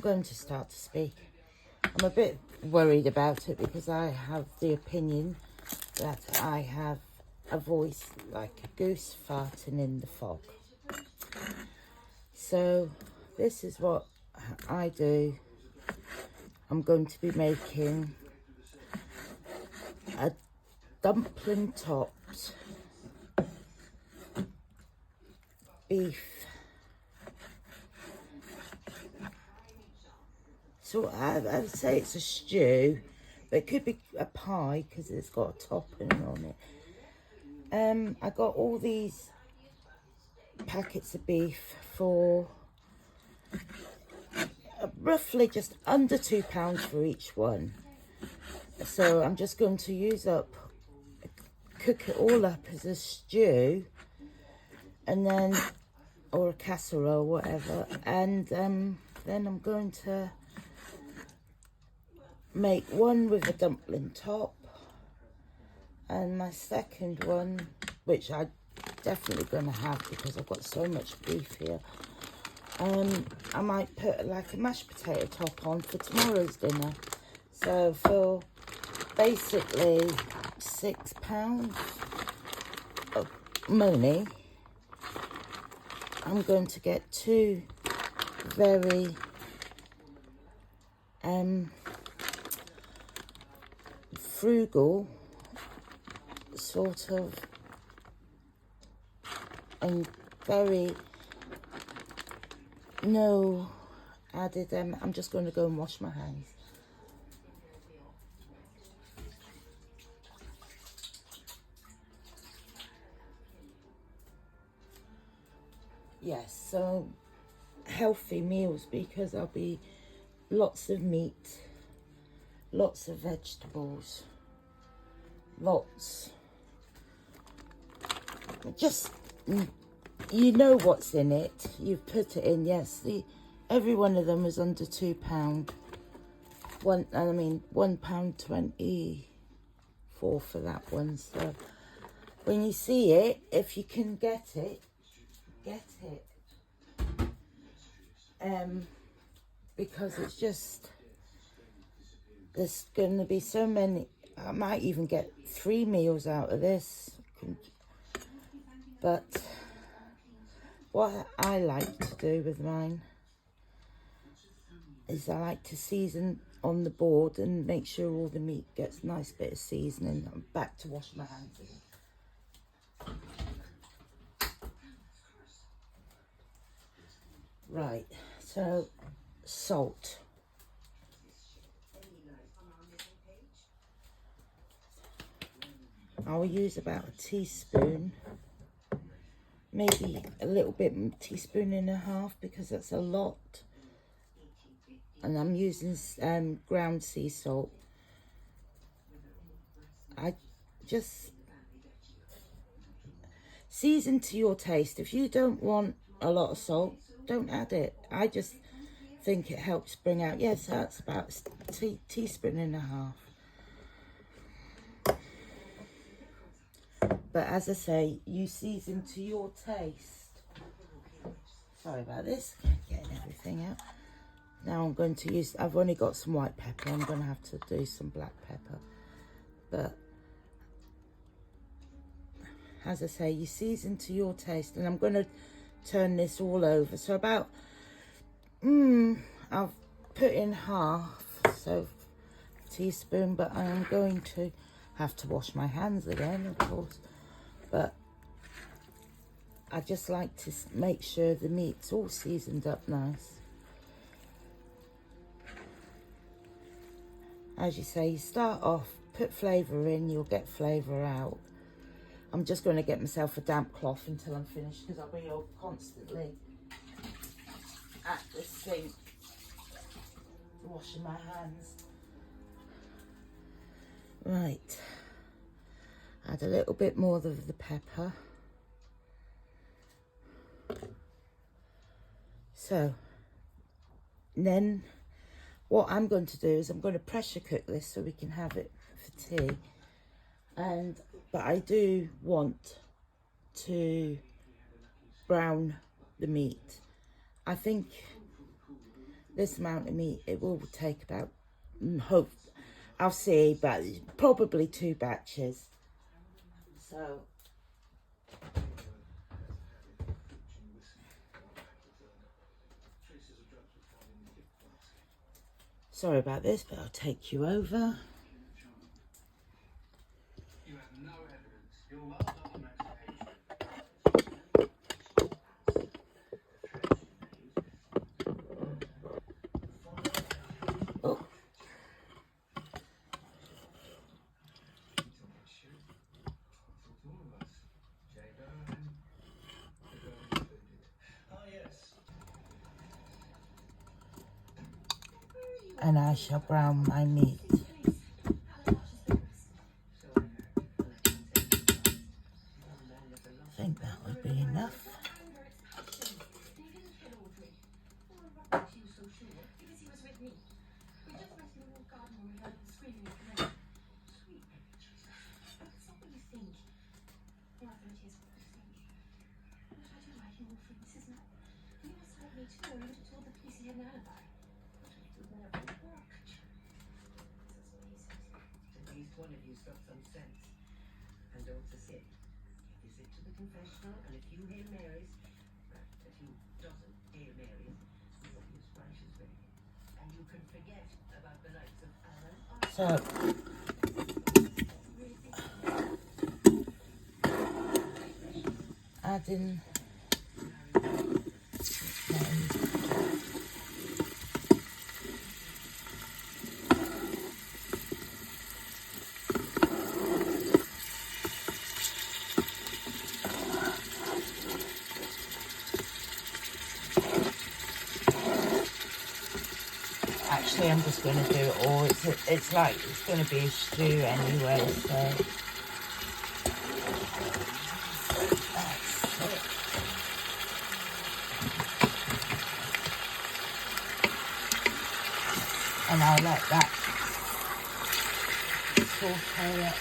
going to start to speak. I'm a bit worried about it because I have the opinion that I have a voice like a goose farting in the fog. So this is what I do. I'm going to be making a dumpling topped beef. So I'd say it's a stew, but it could be a pie because it's got a topping on it. I got all these packets of beef for roughly just under £2 for each one. So I'm just going to cook it all up as a stew, and then, or a casserole, whatever, and then I'm going to make one with a dumpling top, and my second one, which I'm definitely going to have because I've got so much beef here, I might put like a mashed potato top on for tomorrow's dinner. So for basically £6 of money, I'm going to get two very frugal sort of and very no added. I'm just going to go and wash my hands. Yes, so healthy meals because there'll be lots of meat, lots of vegetables, lots, just, you know what's in it, you've put it in. Yes, every one of them was under £2. £1.24 for that one. So when you see it, if you can get it, get it. Because it's just, there's going to be so many. I might even get 3 meals out of this. But what I like to do with mine is I like to season on the board and make sure all the meat gets a nice bit of seasoning. I'm back to wash my hands again. Right, so salt. I'll use about a teaspoon, maybe a little bit, teaspoon and a half, because that's a lot. And I'm using ground sea salt. I just season to your taste. If you don't want a lot of salt, don't add it. I just think it helps bring out, yes, that's about a teaspoon and a half. But as I say, you season to your taste. Sorry about this, getting everything out. Now I'm going to use, I've only got some white pepper. I'm going to have to do some black pepper. But as I say, you season to your taste. And I'm going to turn this all over. So about, I've put in half, so a teaspoon. But I am going to have to wash my hands again, of course. But I just like to make sure the meat's all seasoned up nice. As you say, you start off, put flavour in, you'll get flavour out. I'm just going to get myself a damp cloth until I'm finished, because I'll be all constantly at the sink washing my hands. Right, add a little bit more of the pepper. So, then what I'm going to do is I'm going to pressure cook this so we can have it for tea. But I do want to brown the meat. I think this amount of meat, it will take about, hope, I'll see, but probably 2 batches. So sorry about this, but I'll take you over. Oh. And I shall brown my meat. I think that would be enough. One of you's got some sense and don't sit. You sit to the confessional and a few Hail Marys, a few dozen Hail Marys, you'll be as fresh as rain. And you can forget about the likes of Alan. So, adding actually, I'm just going to do it all. It's like it's going to be a stew anyway, so that's it. And I'll let that saute it.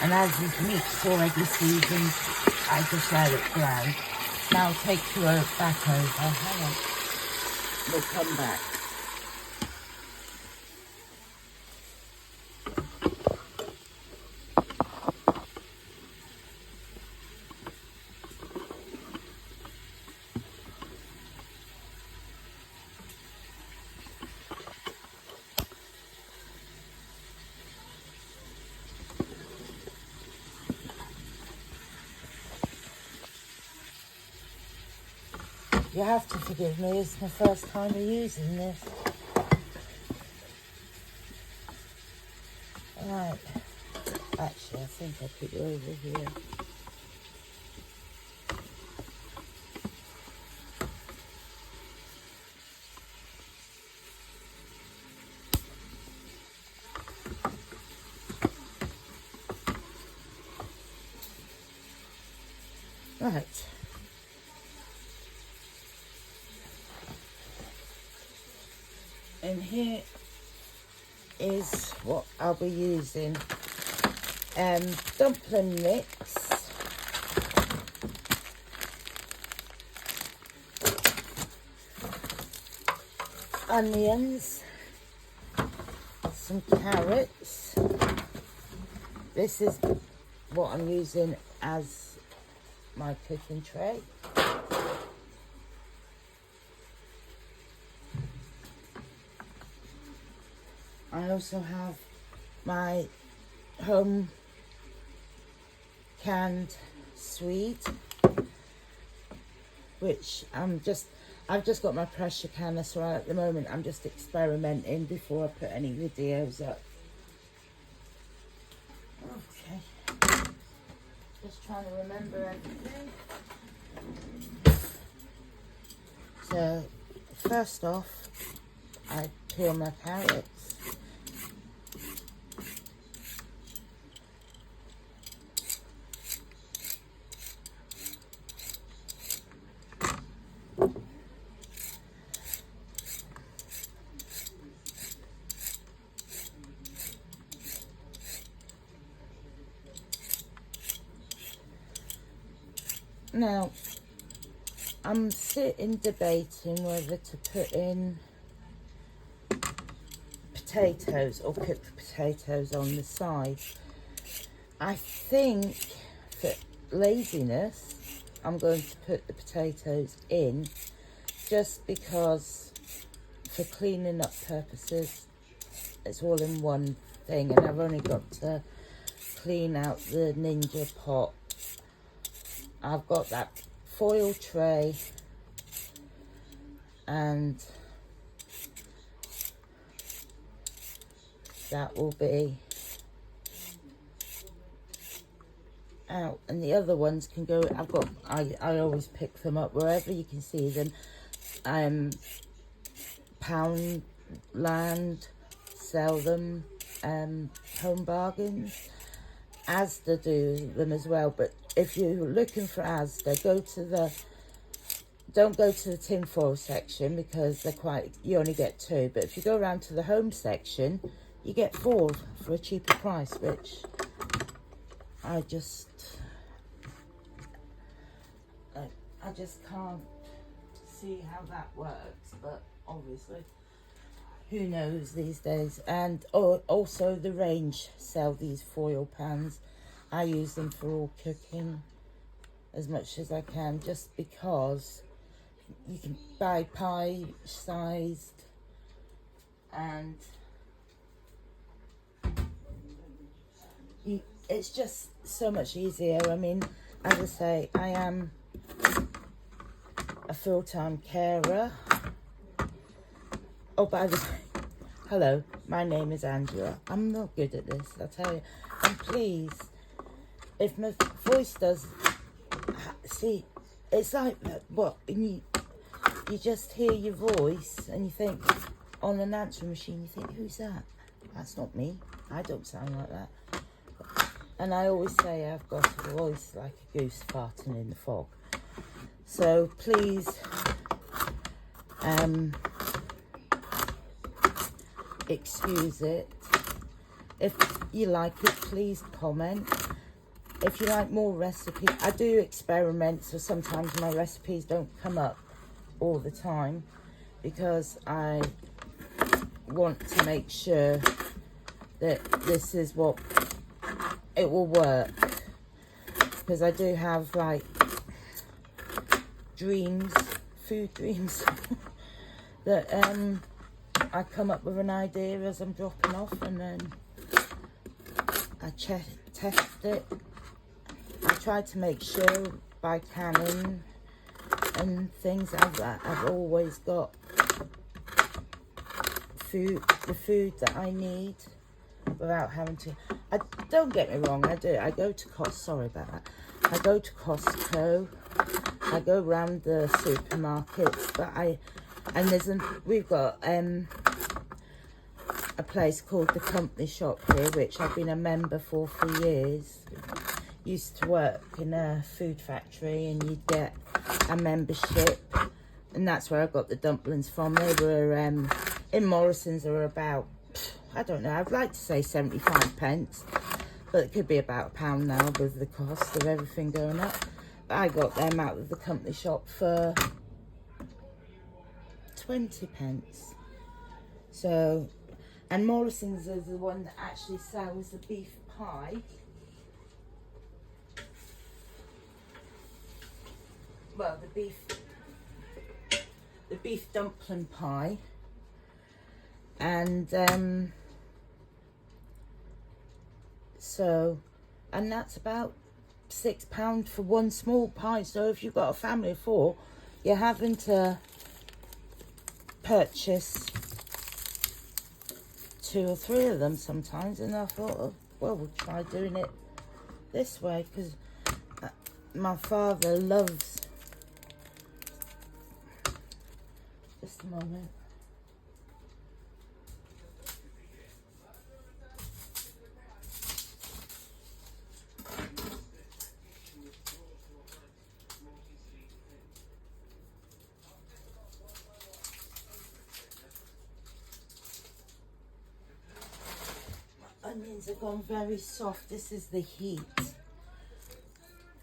And as this meat's already seasoned, I just let it brown. Now I'll take you back over. Hang on. We'll come back. You have to forgive me, it's my first time of using this. Right, actually I think I'll put you over here. Right. And here is what I'll be using. Dumpling mix. Onions. Some carrots. This is what I'm using as my cooking tray. I also have my home canned sweet, which I've just got my pressure canner, so at the moment I'm just experimenting before I put any videos up. Okay, just trying to remember everything. So first off, I peel my carrots. Now, I'm sitting debating whether to put in potatoes or cook the potatoes on the side. I think for laziness, I'm going to put the potatoes in, just because for cleaning up purposes, it's all in one thing, and I've only got to clean out the Ninja pot. I've got that foil tray, and that will be out, and the other ones can go. I always pick them up wherever you can see them. Poundland sell them, Home Bargains. Asda do them as well, but if you're looking for Asda, don't go to the tinfoil section, because you only get 2, but if you go around to the home section, you get 4 for a cheaper price, which I just can't see how that works, but obviously who knows these days. And also the Range sell these foil pans. I use them for all cooking as much as I can, just because you can buy pie sized, and it's just so much easier. I mean, as I say, I am a full-time carer. Oh, by the way, hello, my name is Angela. I'm not good at this, I'll tell you. And please, if my voice does, see, it's like what, you just hear your voice and you think, on an answering machine, you think, who's that? That's not me. I don't sound like that. And I always say I've got a voice like a goose farting in the fog. So please, excuse it. If you like it, please comment. If you like more recipes, I do experiment, so sometimes my recipes don't come up all the time, because I want to make sure that this is what it will work, because I do have like food dreams that I come up with an idea as I'm dropping off, and then I test it. I try to make sure by canning and things like that, I've always got the food that I need, without having to. Don't get me wrong, I go to Costco. Sorry about that. I go to Costco. I go around the supermarkets, but we've got a place called the Company Shop here, which I've been a member for years. Used to work in a food factory, and you'd get a membership, and that's where I got the dumplings from. They were in Morrison's. They were about, I don't know, I'd like to say 75 pence, but it could be about £1 now with the cost of everything going up. But I got them out of the Company Shop for 20 pence. So, and Morrison's is the one that actually sells the beef pie. Well, the beef dumpling pie, and and that's about £6 for one small pie. So if you've got a family of 4, you're having to purchase 2 or 3 of them sometimes. And I thought, oh, well, we'll try doing it this way, because my father loves. Just a moment. My onions have gone very soft. This is the heat.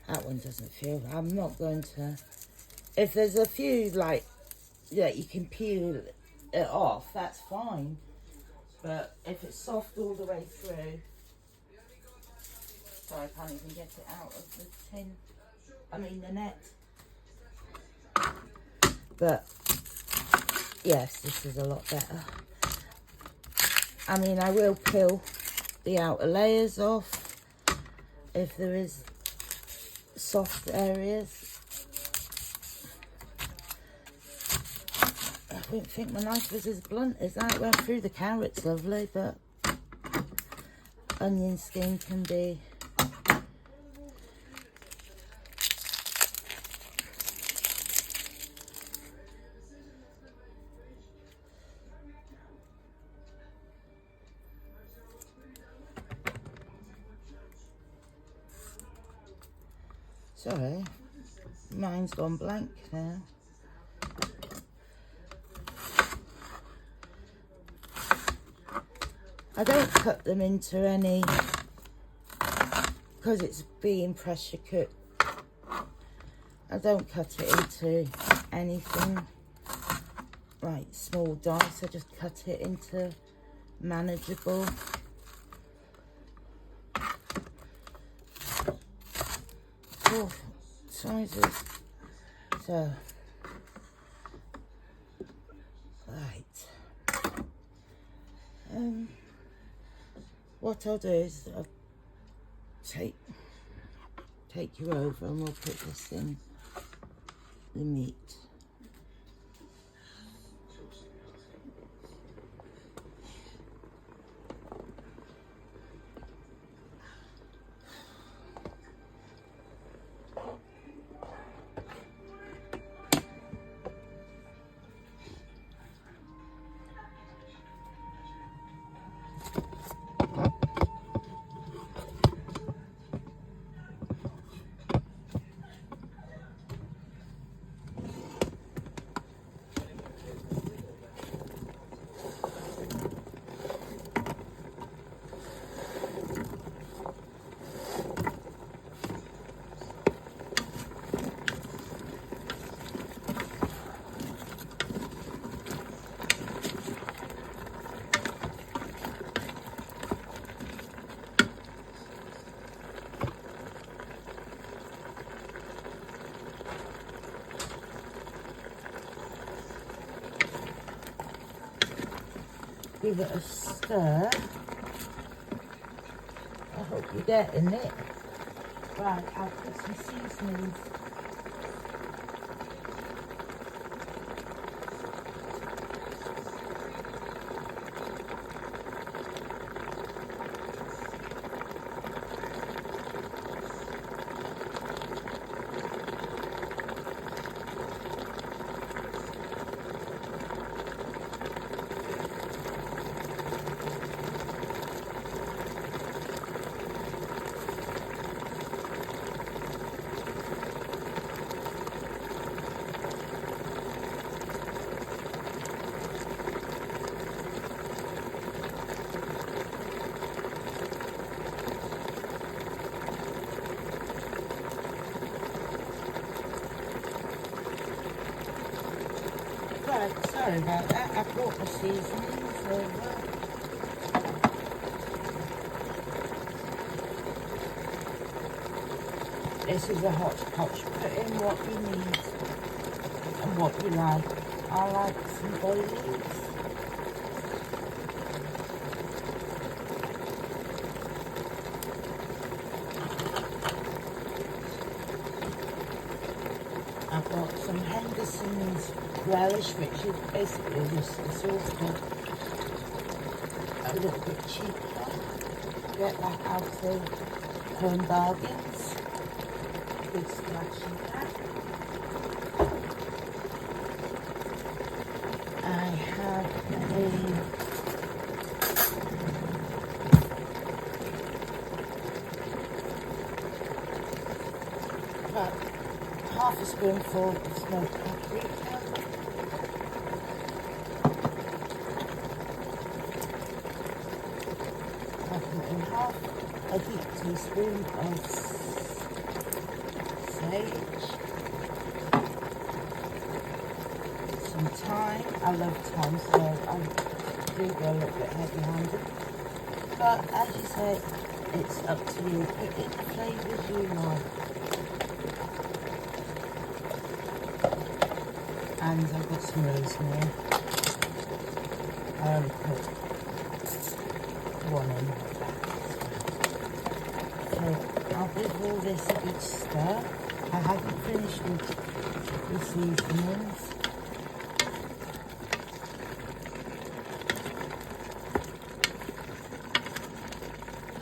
That one doesn't feel, I'm not going to, if there's a few like that you can peel it off, that's fine. But if it's soft all the way through, sorry, I can't even get it out of the tin, the net. But yes, this is a lot better. I will peel the outer layers off if there is soft areas. I didn't think my knife was as blunt as that. It went through the carrots lovely, but onion skin can be sorry, mine's gone blank now. I don't cut them into any, because it's being pressure cooked, I don't cut it into anything like small dice. I just cut it into manageable. Sizes. So, right. What I'll do is I'll take you over and we'll put this in the meat. Give it a stir. I hope you're getting it. Right, I'll put some seasonings. Right, sorry about that. I brought the seasonings over. This is a hodgepodge. Put in what you need and what you like. I like some bay leaves. I've got some Henderson's relish, which is basically just a sauce, but a little bit cheaper. Get that out of Home Bargains. Good selection there. I have about half a spoonful of smoked paprika. I've put in half a heaped teaspoon of sage, some thyme. I love thyme, so I do go a little bit heavy-handed. But as you said, it's up to you. Put in the flavours you like. And I've got some rosemary. I only put one in. So I'll give all this a good stir. I haven't finished with the seasonings.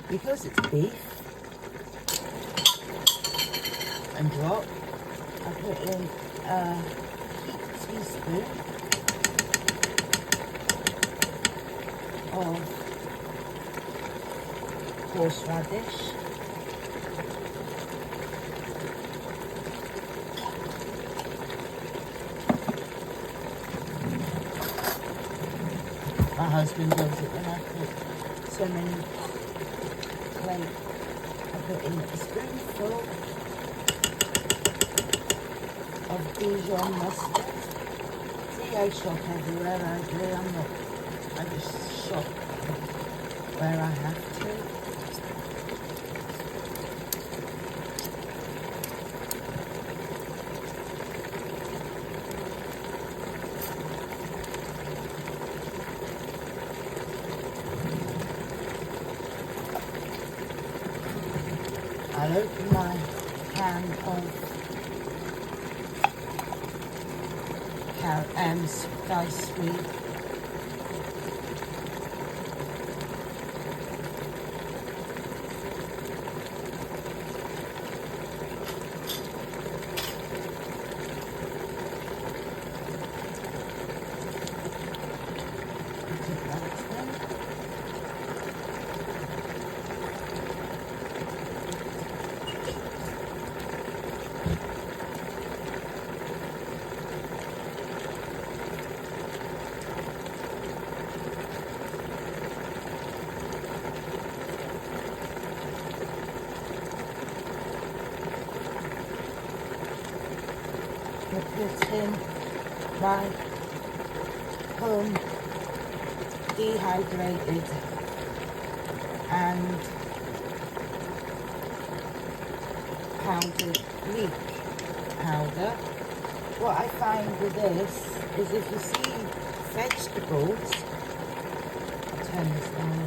Because it's beef and drop, I put in a teaspoon of horseradish, my husband does it when I put so many plate. I put in a spoonful of Dijon mustard. See, I shop everywhere I do. I just shop where I have to. I'll open my can of diced sweet. I put in my home dehydrated and powdered leek powder. What I find with this is if you see vegetables, I'll turn this down.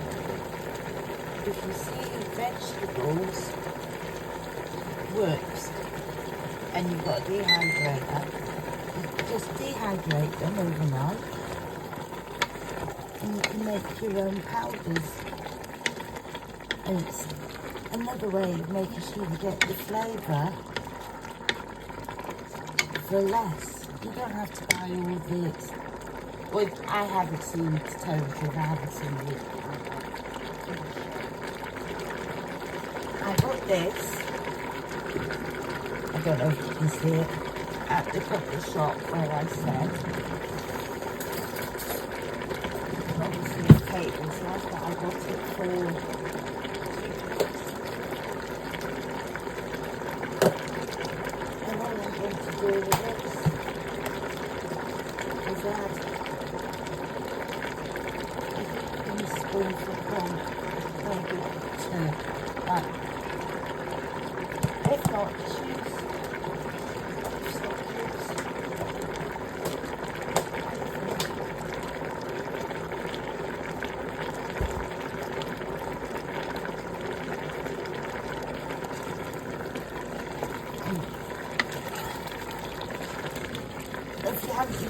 If you see vegetables works and you've got a dehydrator, just dehydrate them overnight and you can make your own powders. And it's another way of making sure you get the flavour for less. You don't have to buy all this. Well, I haven't seen it, to tell you the truth, I haven't seen it. I got this, I don't know if you can see it, at the cookie shop where I said. Obviously the table says that I got it for and all I'm going to do with this is add a spoonful of maybe two. If not, choose. If you haven't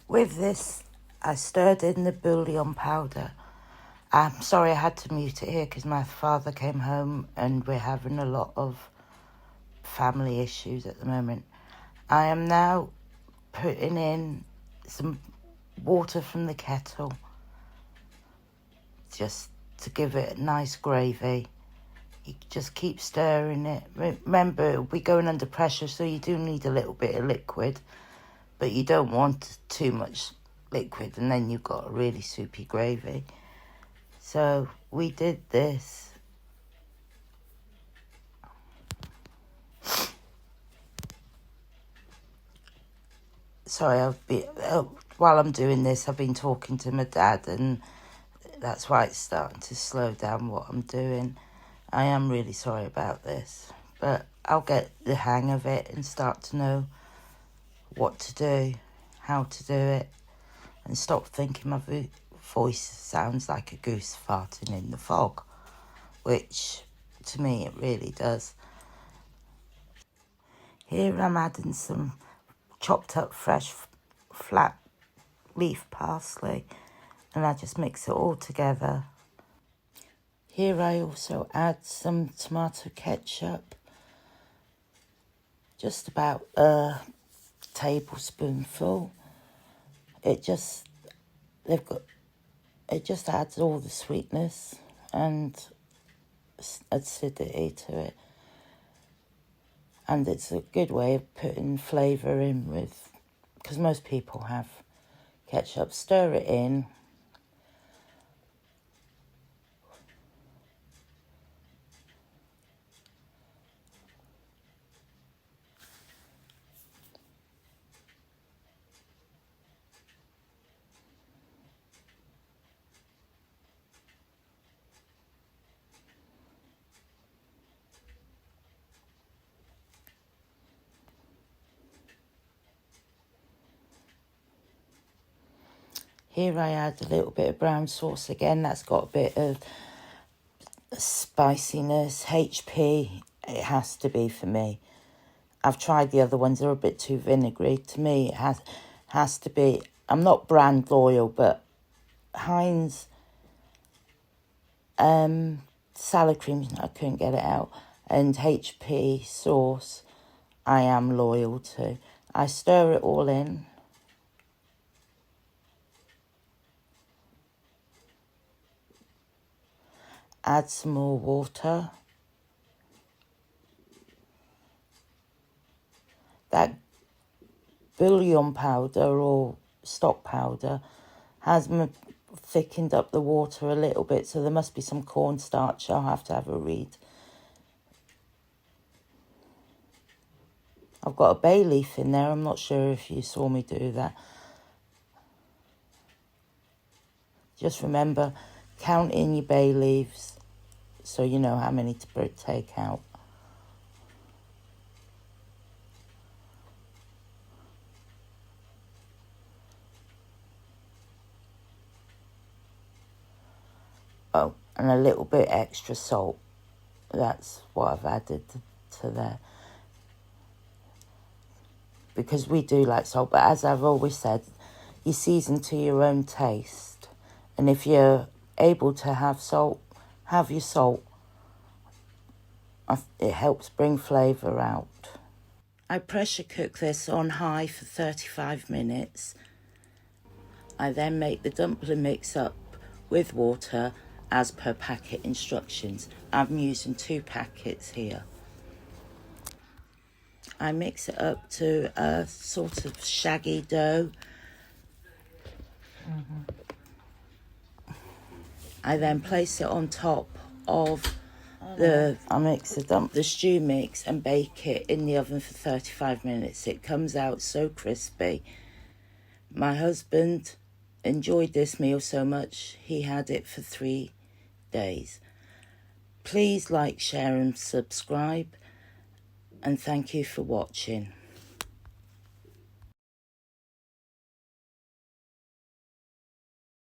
with this, I stirred in the bouillon powder. I'm sorry I had to mute it here because my father came home and we're having a lot of family issues at the moment. I am now putting in some water from the kettle just to give it a nice gravy. You just keep stirring it. Remember, it'll be going under pressure, so you do need a little bit of liquid, but you don't want too much liquid, and then you've got a really soupy gravy. So we did this. Sorry, while I'm doing this, I've been talking to my dad, and that's why it's starting to slow down what I'm doing. I am really sorry about this, but I'll get the hang of it and start to know what to do, how to do it, and stop thinking my voice sounds like a goose farting in the fog, which to me it really does. Here I'm adding some chopped up fresh flat leaf parsley, and I just mix it all together. Here I also add some tomato ketchup, just about a tablespoonful. It just adds all the sweetness and acidity to it, and it's a good way of putting flavour in with, because most people have ketchup. Stir it in. Here I add a little bit of brown sauce again. That's got a bit of spiciness, HP. It has to be for me. I've tried the other ones, they're a bit too vinegary. To me, it has to be. I'm not brand loyal, but Heinz salad cream, I couldn't get it out. And HP sauce, I am loyal to. I stir it all in. Add some more water. That bouillon powder or stock powder has thickened up the water a little bit, so there must be some cornstarch. I'll have to have a read. I've got a bay leaf in there. I'm not sure if you saw me do that. Just remember, count in your bay leaves so you know how many to take out. Oh, and a little bit extra salt. That's what I've added to there. Because we do like salt, but as I've always said, you season to your own taste. And if you're able to have salt, have your salt. It helps bring flavour out. I pressure cook this on high for 35 minutes. I then make the dumpling mix up with water as per packet instructions. I'm using 2 packets here. I mix it up to a sort of shaggy dough. I then place it on top of I mix the stew mix and bake it in the oven for 35 minutes. It comes out so crispy. My husband enjoyed this meal so much, he had it for 3 days. Please like, share and subscribe, and thank you for watching.